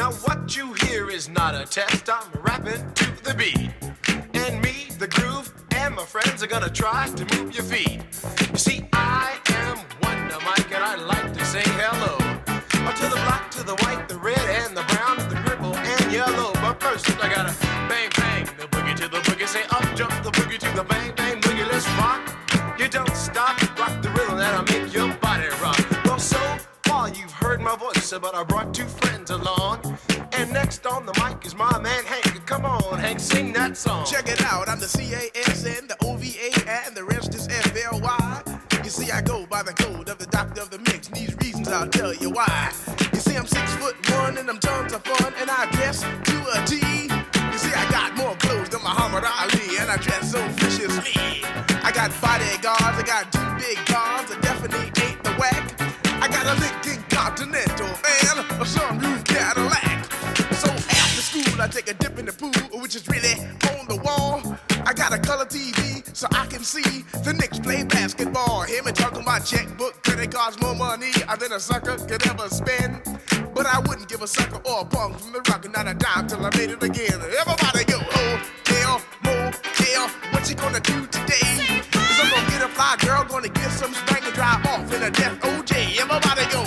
Now what you hear is not a test. I'm rapping to the beat. And me, the groove, and my friends are gonna try to move your feet. You see, I am Wonder Mike, and I like to say hello. To the black, to the white, the red, and the brown, the purple, and yellow. But first, I gotta bang, bang, the boogie to the boogie. Say up, jump the boogie to the bang, bang, boogie. Let's rock. You don't stop, rock the rhythm that'll make your body rock. Well, so far you've heard my voice, but I brought two friends along. And next on the mic is my man Hank. Come on, Hank, sing that song. Check it out, I'm the CASN, the OVA, and the rest is FLY. You see, I go by the code of the doctor of the mix, and these reasons I'll tell you why. You see, I'm 6'1" and I'm tons of fun, and I dress to a T. You see, I got more clothes than Muhammad Ali, and I dress so viciously. I got bodyguards, I got two big cars, I definitely ain't the whack. I got a Lincoln Continental and a sunroof Cadillac. So after school, I take a dip in the pool, which is really on the wall. I got a color TV so I can see the Knicks play basketball. Hear me talking about checkbook, credit cards, more money than a sucker could ever spend. But I wouldn't give a sucker or a punk from the rock and not a dime till I made it again. Everybody go, hotel, motel, what you gonna do today? Cause I'm gonna get a fly girl, gonna get some spank and drive off in a death OJ. Everybody go,